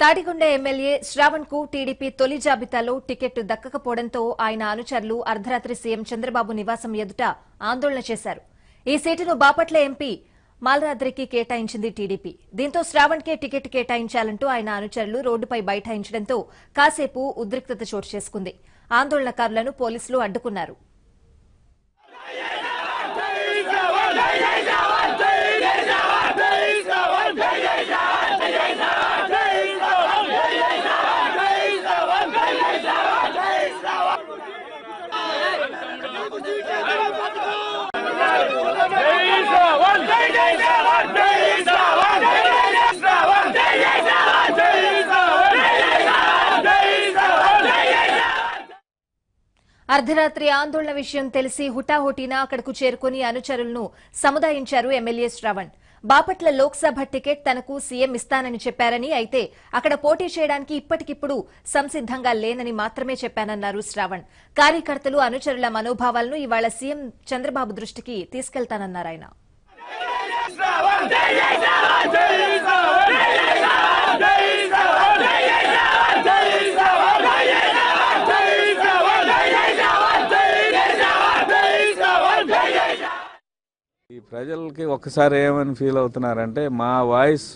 Tadikonda MLA Shravan కు TDP తొలి జాబితాలో టికెట్ దక్కకపోవడంతో ఆయన అనుచరులు అర్ధరాత్రి సీఎం చంద్రబాబు నివాసం ఎదుట ఆందోళన చేశారు. ఈ సీటును బాపట్ల ఎంపీ మాల్రాద్రికి కేటాయించింది టీడీపీ. దీంతో శ్రావణ్ కే టికెట్ కేటాయించాలంటూ ఆయన అనుచరులు రోడ్డుపై బైఠాయించడంతో కాసేపు ఉద్రిక్తత చోటు చేసుకుంది. ఆందోళనకారులను పోలీసులు అడ్డుకున్నారు. అర్ధరాత్రి ఆందోళన విషయం తెలిసి హుటాహుటిన అక్కడకు చేరుకుని అనుచరులను సముదాయించారు ఎమ్మెల్యే శ్రావణ్. బాపట్ల లోక్సభ టికెట్ తనకు సీఎం ఇస్తానని చెప్పారని, అయితే అక్కడ పోటీ చేయడానికి ఇప్పటికిప్పుడు సంసిద్దంగా లేనని మాత్రమే చెప్పానన్నారు శ్రావణ్. కార్యకర్తలు అనుచరుల మనోభావాలను ఇవాళ సీఎం చంద్రబాబు దృష్టికి తీసుకెళ్తానన్నారు ఆయన. ఈ ప్రజలకి ఒక్కసారి ఏమని ఫీల్ అవుతున్నారంటే, మా వాయిస్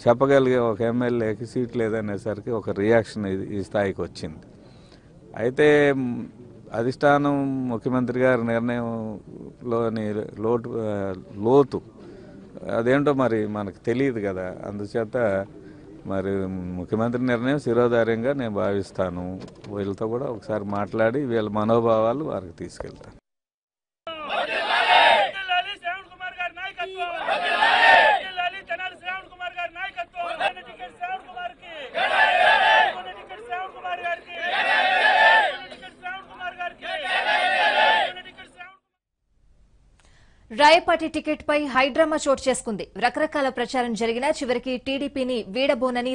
చెప్పగలిగే ఒక ఎమ్మెల్యేకి సీట్ లేదనేసరికి ఒక రియాక్షన్ ఈ స్థాయికి వచ్చింది. అయితే అధిష్టానం ముఖ్యమంత్రి గారి నిర్ణయంలోని లోతు అదేంటో మరి మనకు తెలియదు కదా. అందుచేత మరి ముఖ్యమంత్రి నిర్ణయం శిరోధార్యంగా నేను భావిస్తాను. వీళ్ళతో కూడా ఒకసారి మాట్లాడి వీళ్ళ మనోభావాలు వారికి తీసుకెళ్తాను. రాయపాటి టికెట్ పై హైడ్రామా చోటు చేసుకుంది. రకరకాల ప్రచారం జరిగినా చివరికి టీడీపీని వీడబోనని